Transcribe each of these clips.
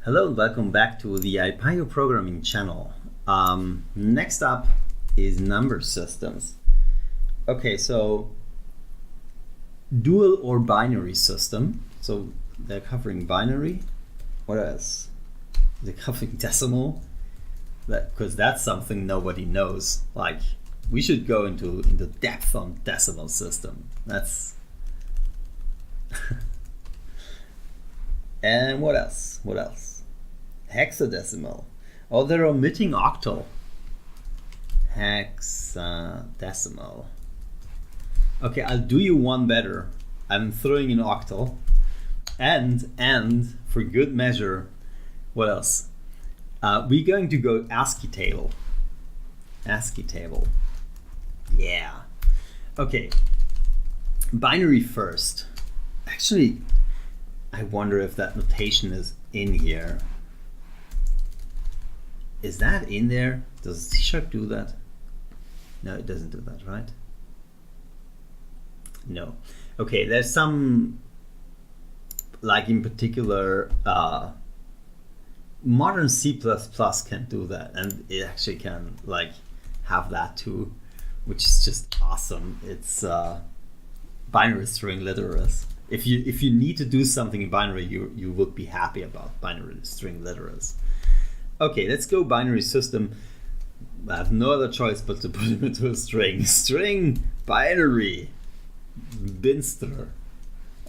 Hello and welcome back to the IPIO programming channel. Next up is number systems. Okay, so dual or binary system. So they're covering binary. What else? They're covering decimal. Because that's something nobody knows. Like, we should go into depth on decimal system. That's and what else? What else? Hexadecimal. Oh, they're omitting octal. Hexadecimal. Okay, I'll do you one better. I'm throwing in octal. And for good measure, what else? We're going to go ASCII table. ASCII table. Yeah. Okay. Binary first. Actually, I wonder if that notation is in here. Is that in there? Does C# do that? No, it doesn't do that, right? No. Okay, there's some, like in particular, modern C++ can do that, and it actually can like have that too, which is just awesome. It's binary string literals. If you need to do something in binary, you would be happy about binary string literals. Okay, let's go binary system. I have no other choice but to put them into a string. String binary binster.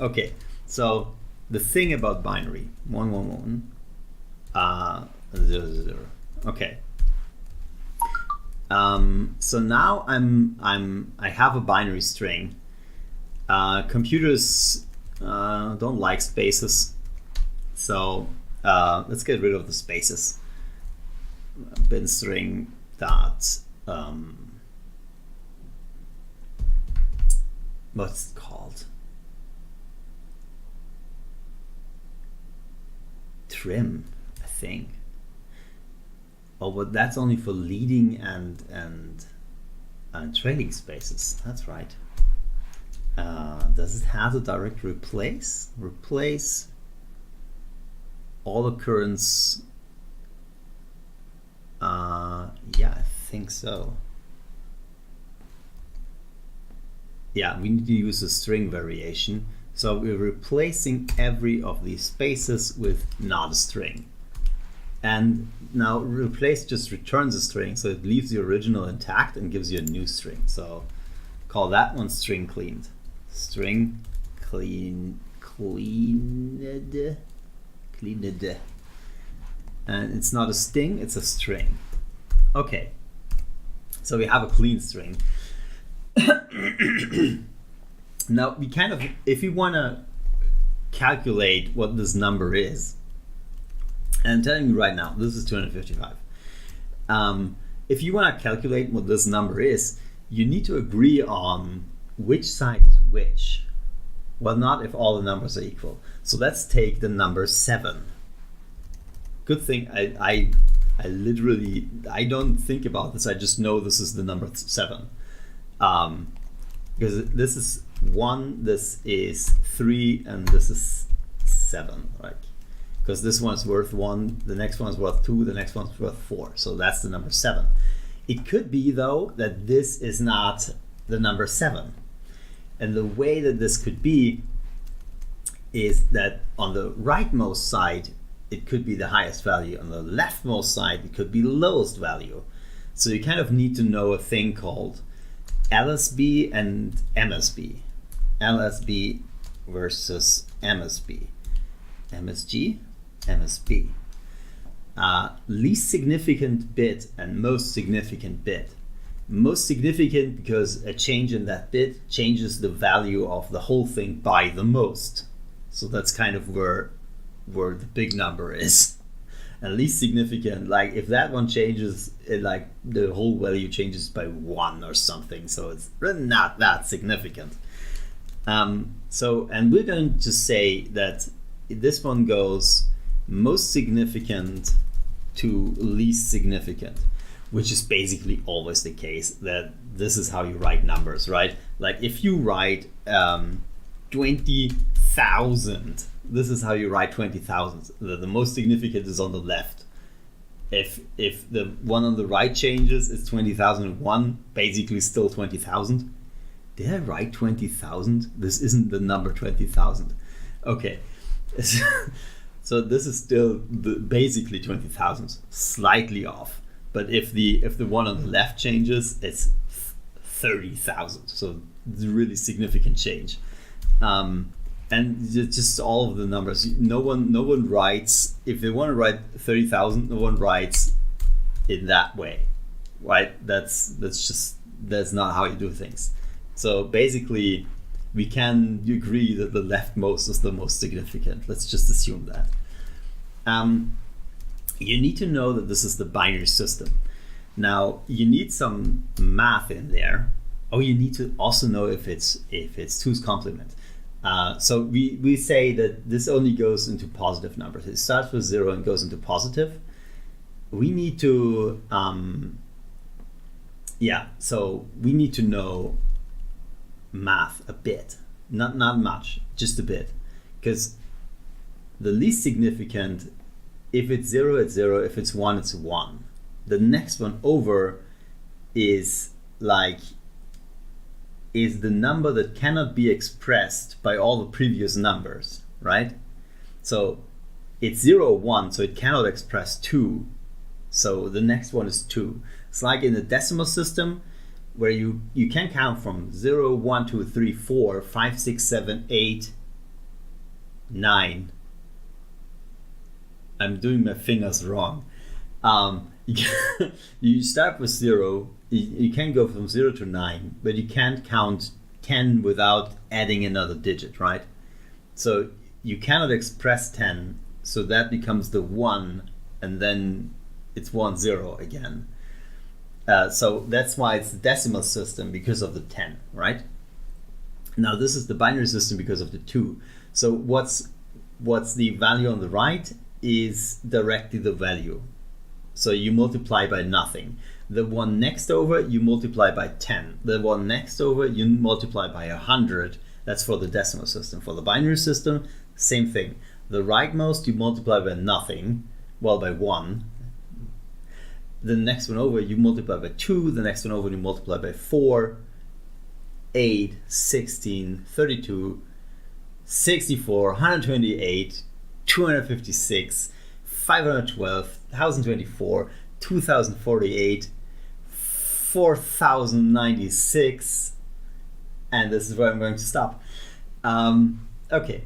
Okay, so the thing about binary 111 0 0. Okay. So now I have a binary string. Computers don't like spaces, so let's get rid of the spaces. Bin string dot what's it called? Trim, I think. Oh, but that's only for leading and trailing spaces. That's right. Does it have a direct replace? Replace all occurrence. Yeah, I think so. Yeah, we need to use a string variation. So we're replacing every of these spaces with not a string. And now replace just returns a string, so it leaves the original intact and gives you a new string. So call that one string cleaned. String cleaned. And it's not a sting, it's a string. Okay, so we have a clean string. Now we kind of, if you want to calculate what this number is, and I'm telling you right now, this is 255. If you want to calculate what this number is, you need to agree on which side is which. Well, not if all the numbers are equal. So let's take the number 7. Good thing I literally, I don't think about this. I just know this is the number 7. Because this is 1, this is 3, and this is 7, right? Because this one's worth 1, the next one's worth 2, the next one's worth 4. So that's the number 7. It could be, though, that this is not the number 7. And the way that this could be is that on the rightmost side, it could be the highest value. On the leftmost side, it could be the lowest value. So you kind of need to know a thing called LSB and MSB. LSB versus MSB. MSG, MSB. Least significant bit and most significant bit. Most significant because a change in that bit changes the value of the whole thing by the most. So that's kind of where the big number is. And least significant, like if that one changes, it like the whole value changes by 1 or something. So it's really not that significant. And we're going to say that this one goes most significant to least significant, which is basically always the case, that this is how you write numbers, right? Like if you write 20,000 this is how you write 20,000. The most significant is on the left. If the one on the right changes, it's 20,001, basically still 20,000. Did I write 20,000? This isn't the number 20,000. Okay. So this is still basically 20,000, slightly off. But if the one on the left changes, it's 30,000. So it's a really significant change. And just all of the numbers. No one writes, if they want to write 30,000, no one writes in that way, right? That's not how you do things. So basically, we can agree that the leftmost is the most significant. Let's just assume that. You need to know that this is the binary system. Now, you need some math in there. Oh, you need to also know if it's 2's complement. So we say that this only goes into positive numbers. It starts with 0 and goes into positive. We need to, so we need to know math a bit, not much, just a bit, because the least significant, if it's 0, it's 0. If it's 1, it's 1. The next one over is the number that cannot be expressed by all the previous numbers, right? So it's 0 or 1, so it cannot express 2. So the next one is 2. It's like in the decimal system where you can count from 0, 1, 2, 3, 4, 5, 6, 7, 8, 9. I'm doing my fingers wrong. You start with 0. You can go from 0 to 9, but you can't count 10 without adding another digit, right? So you cannot express 10, so that becomes the 1, and then it's 1, 0 again. So that's why it's the decimal system, because of the 10, right? Now this is the binary system because of the 2. So what's the value on the right is directly the value. So you multiply by nothing. The one next over, you multiply by 10. The one next over, you multiply by 100. That's for the decimal system. For the binary system, same thing. The rightmost, you multiply by nothing, well, by 1. The next one over, you multiply by 2. The next one over, you multiply by 4, 8, 16, 32, 64, 128, 256, 512, 1024, 2048, 4096, and this is where I'm going to stop. Okay,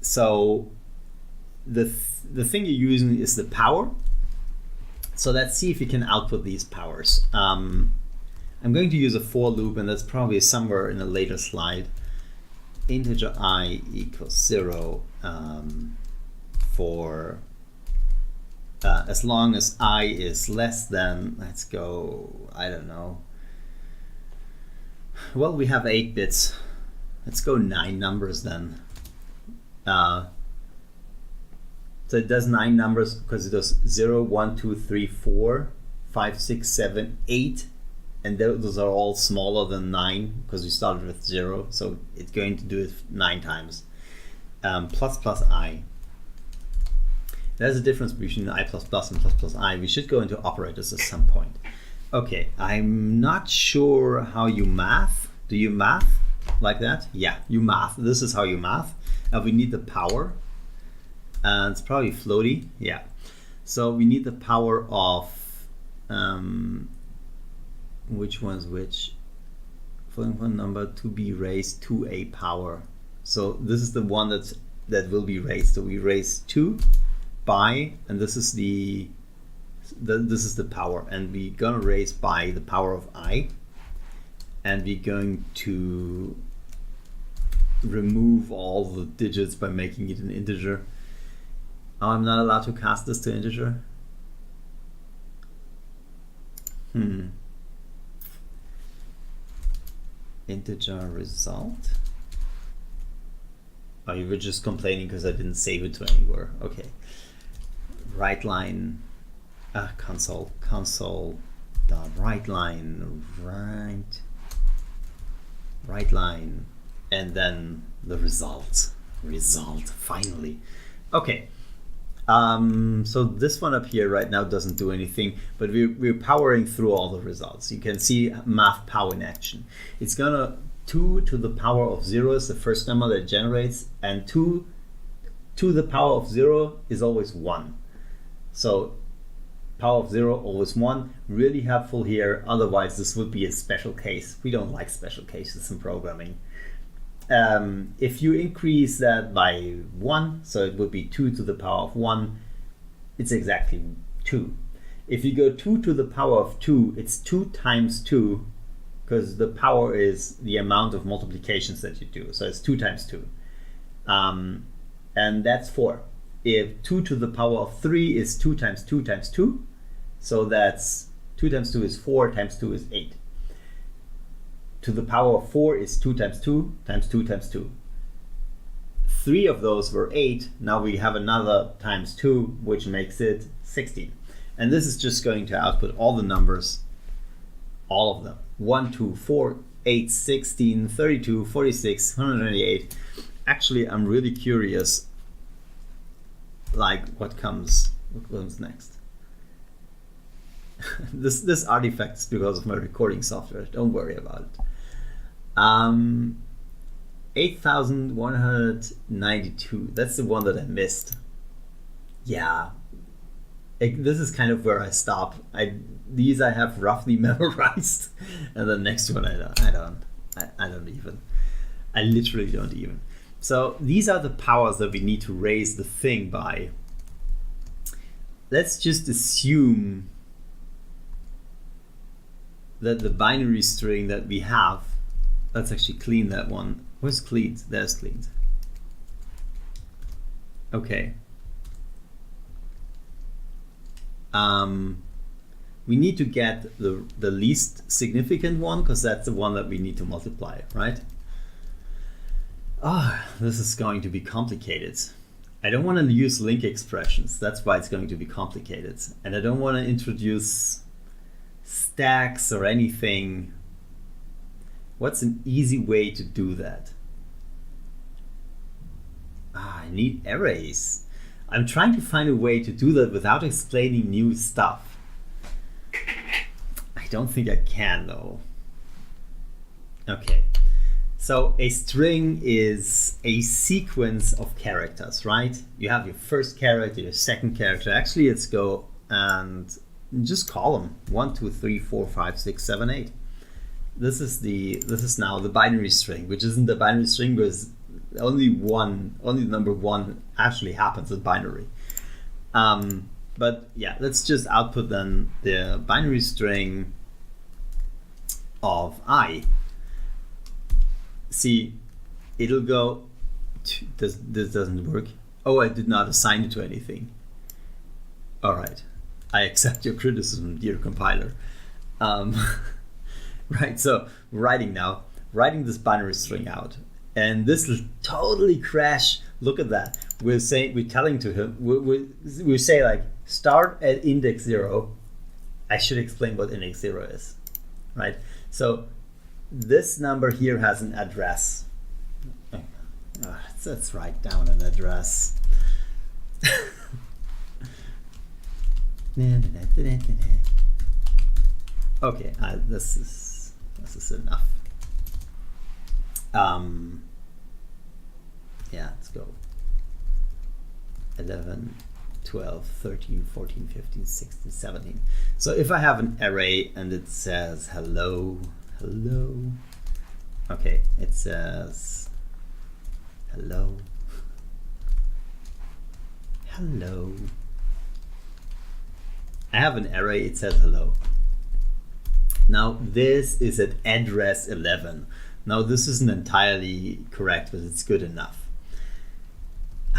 so the thing you're using is the power. So let's see if you can output these powers. I'm going to use a for loop, and that's probably somewhere in a later slide. Integer I equals 0 for as long as I is less than, let's go, I don't know. Well, we have 8 bits. Let's go 9 numbers then. So it does 9 numbers because it does 0, 1, 2, 3, 4, 5, 6, 7, 8. And those are all smaller than 9 because we started with 0. So it's going to do it 9 times. Plus plus I. There's a difference between I++ and plus I. We should go into operators at some point. Okay, I'm not sure how you math. Do you math like that? Yeah, you math. This is how you math. We need the power. And it's probably floaty. Yeah. So we need the power of which one's which? Floating point number to be raised to a power. So this is the one that will be raised. So we raise 2 by, and this is the power, and we're gonna raise by the power of I, and we're going to remove all the digits by making it an integer. Oh, I'm not allowed to cast this to integer. Integer result. Oh, you were just complaining because I didn't save it to anywhere. Okay. Right line, console dot right line, right line, and then the result. result, finally. Okay. So this one up here right now doesn't do anything, but we're powering through all the results. You can see math power in action. It's gonna 2 to the power of 0 is the first number that it generates, and 2 to the power of 0 is always 1. So power of 0 always 1, really helpful here. Otherwise this would be a special case. We don't like special cases in programming. If you increase that by 1, so it would be 2 to the power of 1, it's exactly 2. If you go 2 to the power of 2, it's 2 times 2, because the power is the amount of multiplications that you do. So it's 2 times 2. And that's 4. If 2 to the power of 3 is 2 times 2 times 2, so that's 2 times 2 is 4 times 2 is 8. To the power of 4 is 2 times 2 times 2 times 2. 3 of those were 8. Now we have another times 2, which makes it 16. And this is just going to output all the numbers, all of them. 1, 2, 4, 8, 16, 32, 46, 128. Actually, I'm really curious, like what comes next. This artifact is because of my recording software. Don't worry about it. 8,192. That's the one that I missed. Yeah, this is kind of where I stop. These I have roughly memorized, and the next one I literally don't even. So these are the powers that we need to raise the thing by. Let's just assume that the binary string that we have, let's actually clean that one. Where's cleaned? There's cleaned. Okay. We need to get the least significant one, because that's the one that we need to multiply, right? This is going to be complicated. I don't want to use link expressions. That's why it's going to be complicated. And I don't want to introduce stacks or anything. What's an easy way to do that? I need arrays. I'm trying to find a way to do that without explaining new stuff. I don't think I can though. Okay. So a string is a sequence of characters, right? You have your first character, your second character. Actually, let's go and just call them 1, 2, 3, 4, 5, 6, 7, 8. This is now the binary string, which isn't the binary string because only the number 1 actually happens in binary. But yeah, let's just output then the binary string of I. See, it'll go to, this doesn't work. Oh, I did not assign it to anything. All right, I accept your criticism, dear compiler. Right, so writing this binary string out, and this will totally crash. Look at that. We're telling to him, we say like start at index 0. I should explain what index 0 is, right? So this number here has an address. Let's write down an address. Okay, this is enough. Yeah, let's go. 11, 12, 13, 14, 15, 16, 17. So if I have an array and it says hello, hello. Okay, it says hello, hello. I have an array, it says hello. Now this is at address 11. Now this isn't entirely correct, but it's good enough.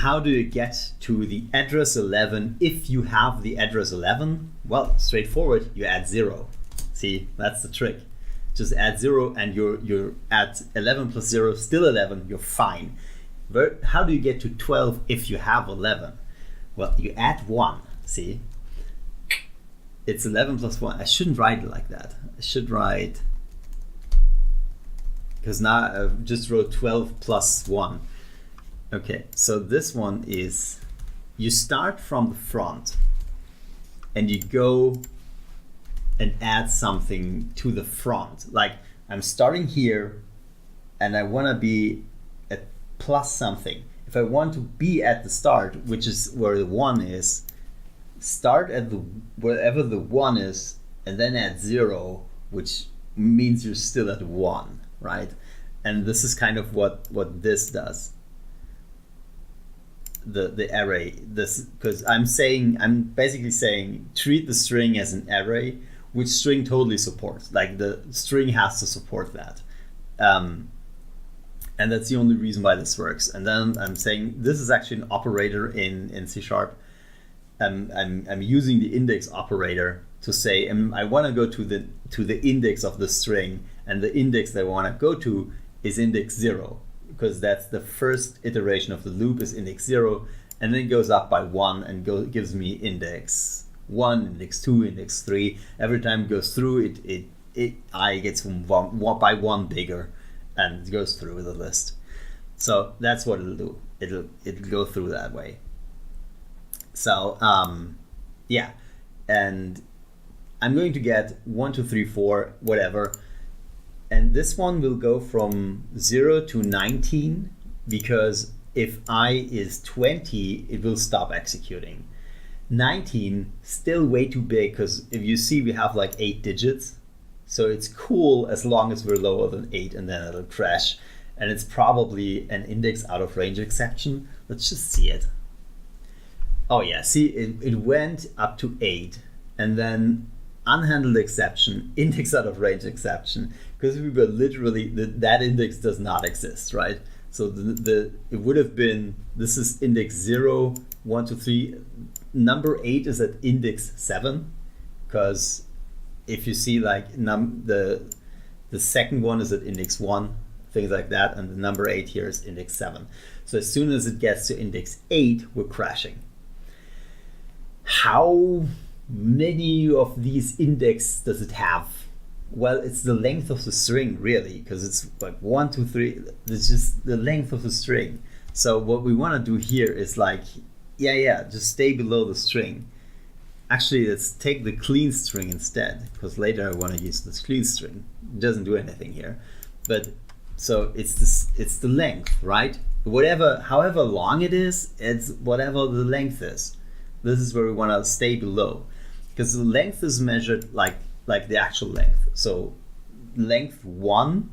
How do you get to the address 11 if you have the address 11? Well, straightforward, you add 0. See, that's the trick. Just add 0 and you're at 11 plus 0, still 11, you're fine. But how do you get to 12 if you have 11? Well, you add 1, see? It's 11 plus 1. I shouldn't write it like that. I should write, because now I just wrote 12 plus 1. Okay, so this one is, you start from the front and you go and add something to the front. Like I'm starting here and I want to be at plus something. If I want to be at the start, which is where the 1 is, start at the wherever the 1 is and then add 0, which means you're still at 1, right? And this is kind of what this does. The array, this, because I'm basically saying treat the string as an array, which string totally supports. Like the string has to support that. And that's the only reason why this works. And then I'm saying this is actually an operator in C#. I'm using the index operator to say I want to go to the index of the string, and the index that I want to go to is index 0, because that's the first iteration of the loop is index 0, and then it goes up by 1 and gives me index 1, index 2, index 3. Every time it goes through, I gets one by 1 bigger, and it goes through the list. So that's what it'll do. It'll go through that way. So yeah, and I'm going to get 1, 2, 3, 4, whatever, and this one will go from 0 to 19, because if I is 20, it will stop executing. 19, still way too big, because if you see, we have like 8 digits. So it's cool as long as we're lower than 8, and then it'll crash. And it's probably an index out of range exception. Let's just see it. Oh yeah, see, it went up to 8, and then unhandled exception, index out of range exception, because we were literally, that index does not exist, right? So it would have been, this is index 0, 1, 2, 3. Number 8 is at index 7, because if you see like the second one is at index 1, things like that, and the number 8 here is index 7. So as soon as it gets to index 8, we're crashing. How many of these index does it have? Well, it's the length of the string, really, because it's like 1, 2, 3. It's just the length of the string. So what we want to do here is like, just stay below the string. Actually, let's take the clean string instead, because later I want to use this clean string. It doesn't do anything here, but so it's the length, right? However long it is, it's whatever the length is. This is where we want to stay below, because the length is measured like the actual length. So length 1,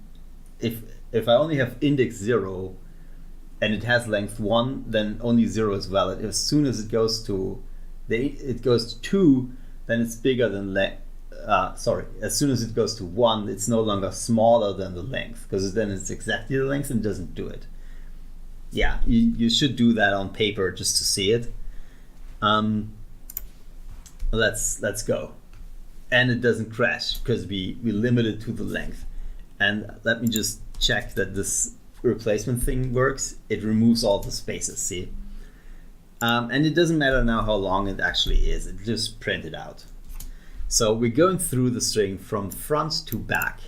if I only have index 0 and it has length 1, then only 0 is valid. As soon as it goes to 2, then it's bigger than as soon as it goes to 1, it's no longer smaller than the length, because then it's exactly the length and doesn't do it. Yeah, you should do that on paper just to see it. Let's go. And it doesn't crash because we limit it to the length. And let me just check that this replacement thing works. It removes all the spaces, see? And it doesn't matter now how long it actually is, it just print it out. So we're going through the string from front to back.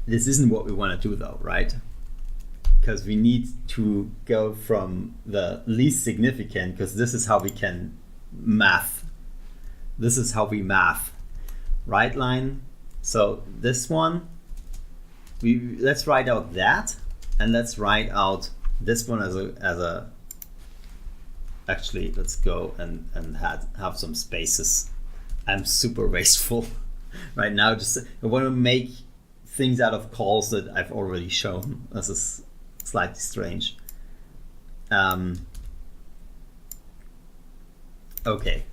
This isn't what we want to do though, right? Because we need to go from the least significant, because this is how we can math. This is how we math. Right line. So this one, let's write out that, and let's write out this one as a actually, let's go and have some spaces. I'm super wasteful right now. Just I want to make things out of calls that I've already shown. This is slightly strange. Okay.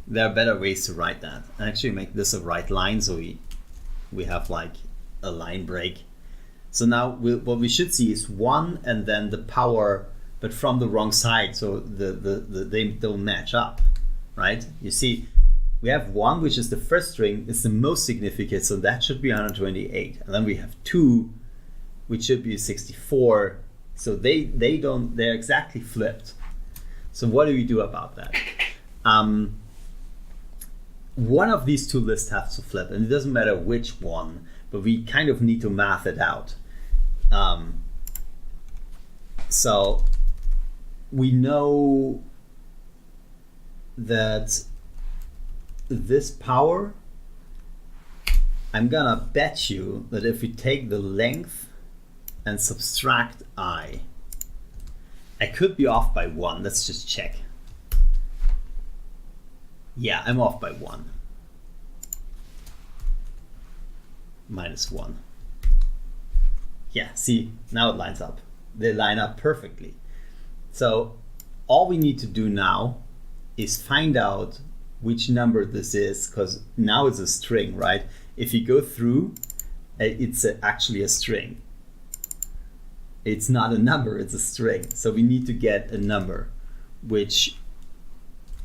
There are better ways to write that. I actually make this a right line, so we have like a line break. So now what we should see is 1 and then the power, but from the wrong side, so they don't match up, right? You see, we have 1, which is the first string, it's the most significant, so that should be 128. And then we have 2, which should be 64. So they're exactly flipped. So what do we do about that? One of these two lists has to flip, and it doesn't matter which one, but we kind of need to math it out. So we know that this power, I'm gonna bet you that if we take the length and subtract I could be off by 1. Let's just check. Yeah, I'm off by 1. -1. Yeah, see, now it lines up. They line up perfectly. So all we need to do now is find out which number this is, because now it's a string, right? If you go through, it's actually a string. It's not a number, it's a string. So we need to get a number, which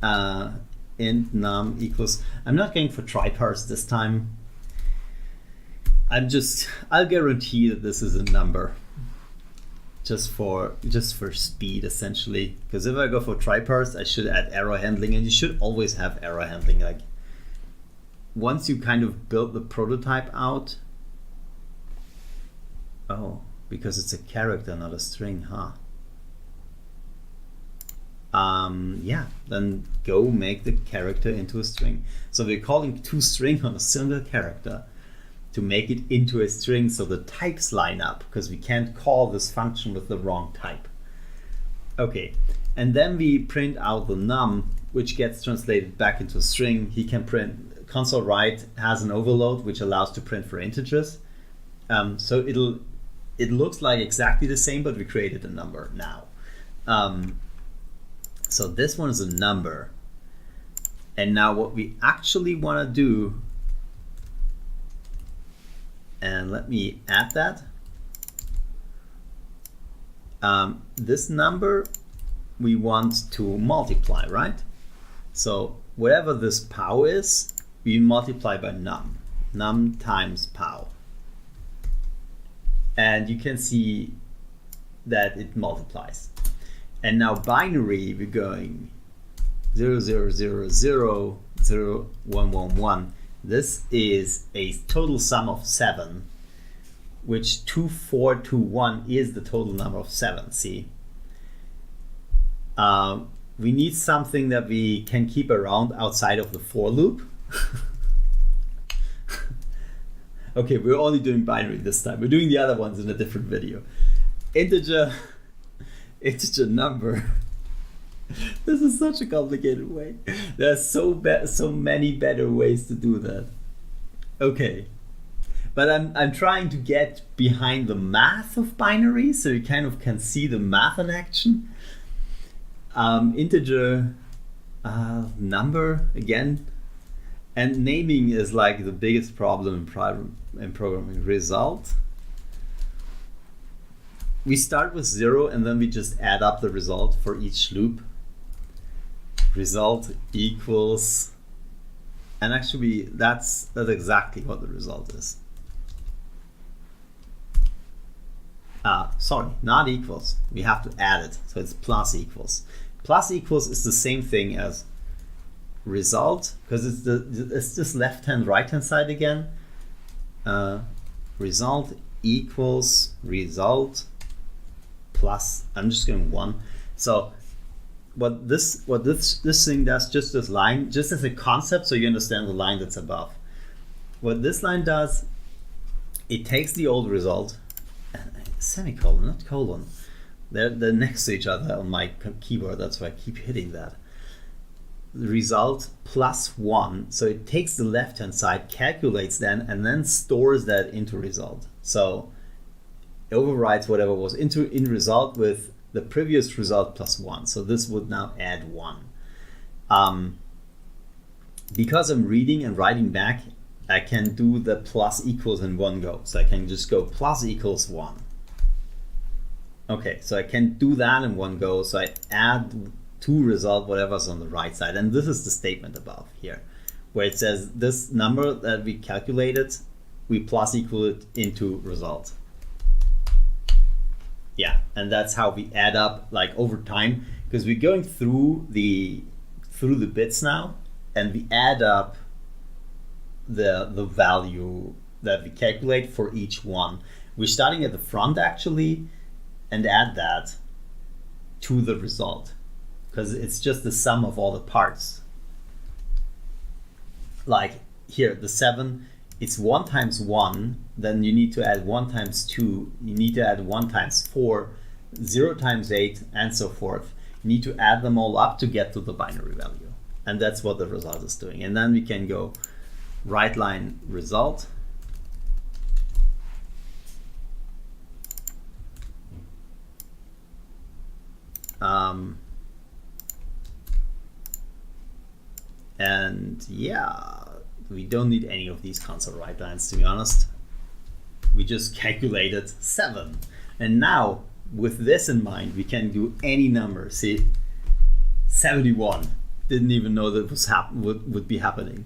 int num equals, I'm not going for try-parse this time. I'll guarantee that this is a number. Just for speed, essentially. Because if I go for try-parse, I should add error handling, and you should always have error handling. Like, once you kind of build the prototype out. Oh, because it's a character, not a string, huh? Yeah, then go make the character into a string. So we're calling toString on a single character to make it into a string, so the types line up, because we can't call this function with the wrong type. Okay, and then we print out the num, which gets translated back into a string. He can print, console write has an overload which allows to print for integers. So it looks like exactly the same, but we created a number now. So this one is a number. And now what we actually want to do, and let me add that. This number we want to multiply, right? So whatever this pow is, we multiply by num. Num times pow. And you can see that it multiplies. And now binary, we're going 0, 0, 0, 0, 0, 1, 1, 1. This is a total sum of 7, which 2, 4, 2, 1 is the total number of 7, see? We need something that we can keep around outside of the for loop. Okay, we're only doing binary this time. We're doing the other ones in a different video. Integer number. This is such a complicated way. There's so many better ways to do that. Okay, but I'm trying to get behind the math of binary, so you kind of can see the math in action. Integer number again, and naming is like the biggest problem in programming. Result. We start with 0 and then we just add up the result for each loop. Result equals, and actually that's exactly what the result is. Sorry, not equals. We have to add it, so it's plus equals. Plus equals is the same thing as result, because it's this left hand right hand side again. Result equals result plus, I'm just going 1. So what this thing does, just this line, just as a concept, so you understand the line that's above. What this line does, it takes the old result, semicolon, not colon. They're next to each other on my keyboard, that's why I keep hitting that. The result plus 1, so it takes the left hand side, calculates then, and then stores that into result. So it overrides whatever was in result with the previous result plus 1. So this would now add 1. Because I'm reading and writing back, I can do the plus equals in one go. So I can just go plus equals 1. Okay, so I can do that in one go. So I add to result whatever's on the right side. And this is the statement above here, where it says this number that we calculated, we plus equal it into result. Yeah, and that's how we add up like over time, because we're going through the bits now, and we add up the value that we calculate for each one. we're starting at the front actually, and add that to the result, because it's just the sum of all the parts. Like here, the 7, it's 1 times 1, then you need to add 1 times 2, you need to add 1 times 4, 0 times 8, and so forth. You need to add them all up to get to the binary value. And that's what the result is doing. And then we can go right line result. And yeah, we don't need any of these console right lines, to be honest. We just calculated 7. And now, with this in mind, we can do any number. See, 71. Didn't even know that was would be happening.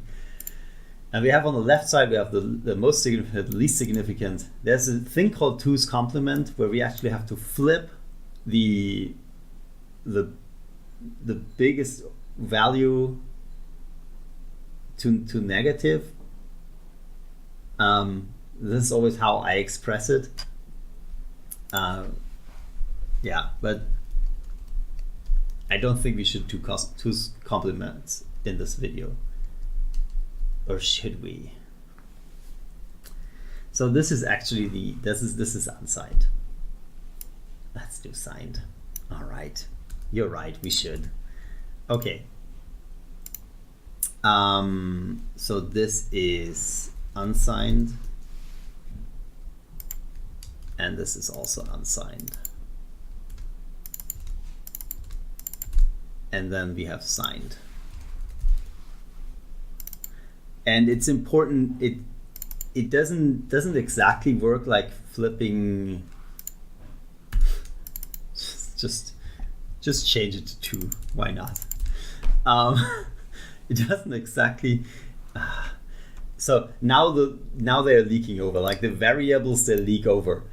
And we have on the left side, we have the most significant, the least significant. There's a thing called 2's complement, where we actually have to flip the biggest value to negative. This is always how I express it. Yeah, but I don't think we should do 2's complements in this video. Or should we? So this is actually this is unsigned. Let's do signed. All right, you're right, we should. Okay. So this is unsigned, and this is also unsigned. And then we have signed. And it's important, it doesn't exactly work like flipping. Just change it to 2. Why not? It doesn't exactly. So now they're leaking over. Like the variables, they leak over.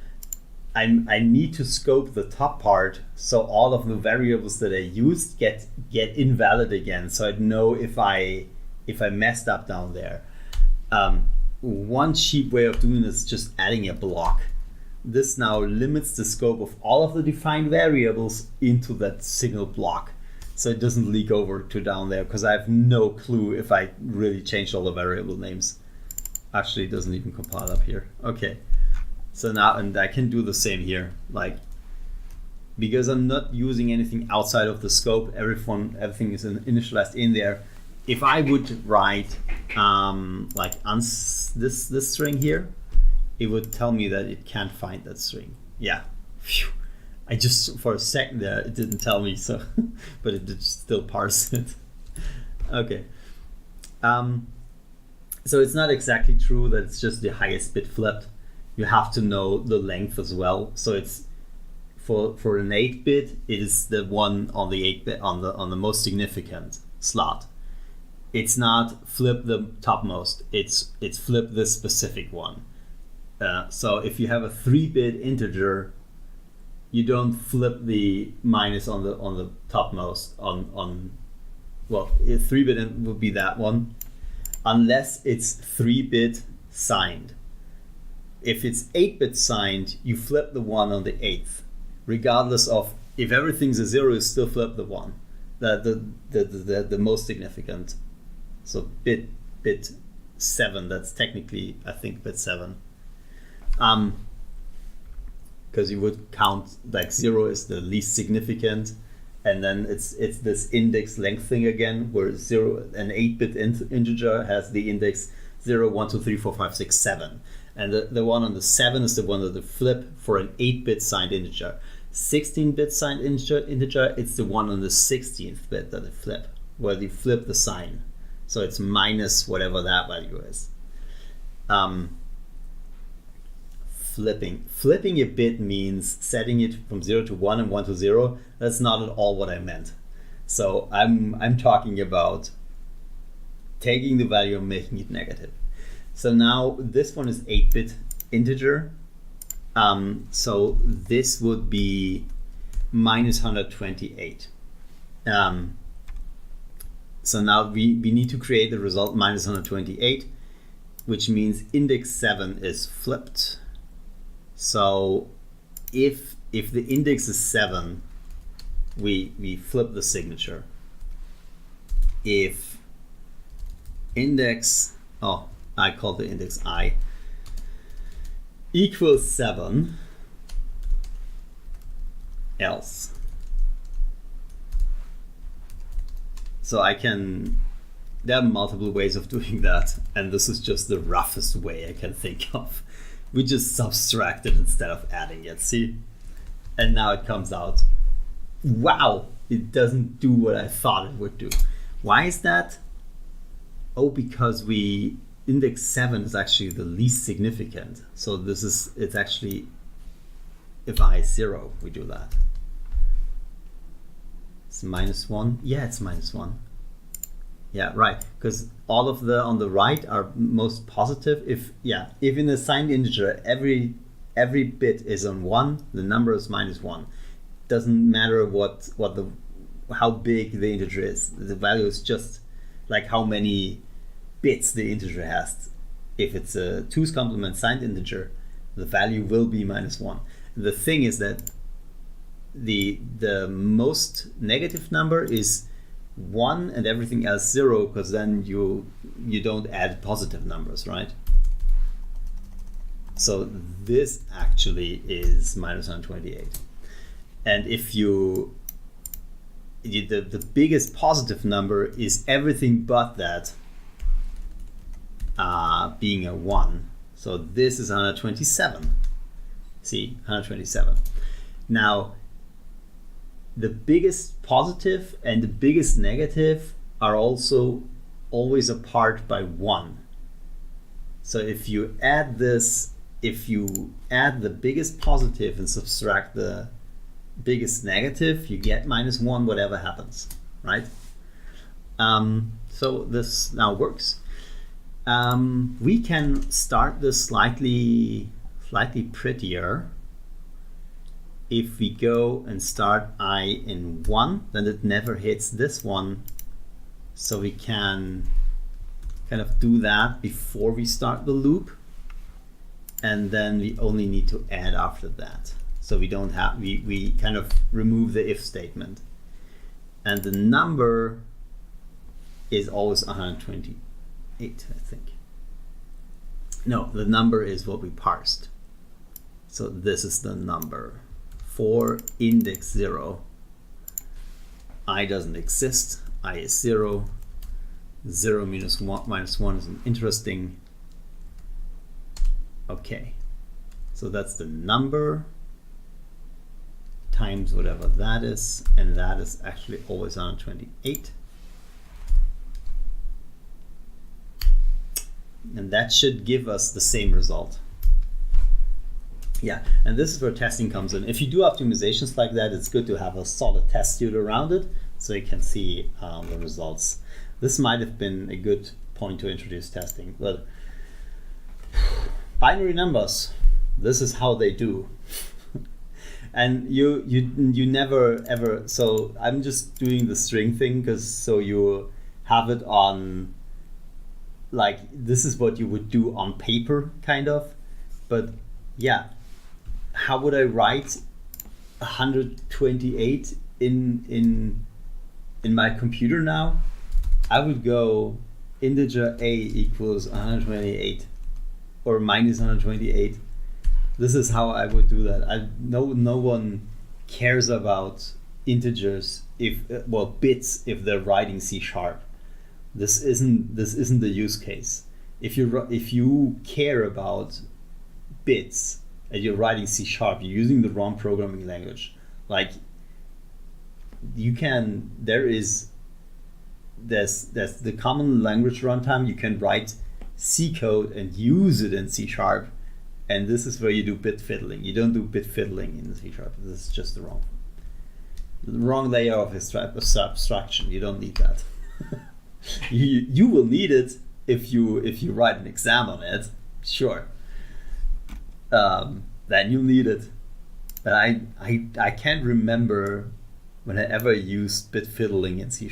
I need to scope the top part so all of the variables that I used get invalid again. So I'd know if I messed up down there. One cheap way of doing this is just adding a block. This now limits the scope of all of the defined variables into that single block, so it doesn't leak over to down there, because I have no clue if I really changed all the variable names. Actually, it doesn't even compile up here. Okay, so now, and I can do the same here, like, because I'm not using anything outside of the scope, everything is initialized in there. If I would write like this string here, it would tell me that it can't find that string. Yeah. Phew. I just, for a second there, it didn't tell me, so, but it did still parse it. Okay. So it's not exactly true that it's just the highest bit flipped. You have to know the length as well. So it's for an 8-bit, it is the one on the 8-bit on the most significant slot. It's not flip the topmost. It's flip this specific one. So if you have a 3-bit integer, you don't flip the minus on the topmost well, 3-bit would be that one, unless it's 3-bit signed. If it's 8-bit signed, you flip the 1 on the 8th, regardless of if everything's a 0, you still flip the 1, the most significant. So bit 7. That's technically, I think, bit 7. Because you would count like 0 is the least significant, and then it's this index length thing again, where 0, an 8-bit integer has the index 0, 1, 2, 3, 4, 5, 6, 7, and the one on the 7 is the one that they flip for an 8-bit signed integer. 16-bit signed integer, it's the one on the 16th bit that they flip, where they flip the sign, so it's minus whatever that value is. Flipping a bit means setting it from 0 to 1 and 1 to 0. That's not at all what I meant. So I'm talking about taking the value and making it negative. So now this one is 8-bit integer. So this would be minus 128. So now we need to create the result minus 128, which means index 7 is flipped. So if the index is 7, we flip the signature. If index, I call the index I, equals 7, else. So there are multiple ways of doing that, and this is just the roughest way I can think of. We just subtract it instead of adding it, see? And now it comes out. Wow, it doesn't do what I thought it would do. Why is that? Oh, because index 7 is actually the least significant. So it's actually, if I is 0, we do that. It's -1. Yeah, it's -1. Yeah, right. Because all of the on the right are most positive. If in a signed integer every bit is on 1, the number is -1. Doesn't matter how big the integer is. The value is just like how many bits the integer has. If it's a 2's complement signed integer, the value will be -1. The thing is that the most negative number is 1 and everything else 0, because then you don't add positive numbers, right? So this actually is -128. And if the biggest positive number is everything but that being a 1. So this is 127. See, 127. Now, the biggest positive and the biggest negative are also always apart by 1. So if you add the biggest positive and subtract the biggest negative, you get -1 whatever happens, right? So this now works. We can start this slightly prettier. If we go and start I in 1, then it never hits this one. So we can kind of do that before we start the loop. And then we only need to add after that. So we don't have, we kind of remove the if statement. And the number is always 128, I think. No, the number is what we parsed. So this is the number. For index 0, I doesn't exist, I is 0, 0 minus 1 is interesting. Okay, so that's the number times whatever that is, and that is actually always 128. And that should give us the same result. Yeah, and this is where testing comes in. If you do optimizations like that, it's good to have a solid test suite around it so you can see the results. This might have been a good point to introduce testing, but binary numbers, this is how they do. And you never ever, so I'm just doing the string thing because so you have it on, like, this is what you would do on paper kind of, but yeah, how would I write 128 in my computer now? I would go integer a equals 128 or minus 128. This is how I would do that. No one cares about integers bits if they're writing C#. This isn't the use case. If you care about bits and you're writing C#, you're using the wrong programming language. Like, there's the common language runtime. You can write C code and use it in C#, and this is where you do bit fiddling. You don't do bit fiddling in C#. This is just the wrong layer of abstraction. You don't need that. you will need it if you write an exam on it, sure. Then you'll need it. But I can't remember when I ever used bit fiddling in C#.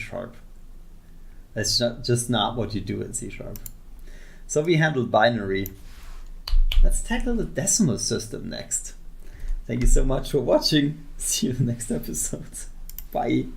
That's just not what you do in C#. So we handled binary. Let's tackle the decimal system next. Thank you so much for watching. See you in the next episode. Bye.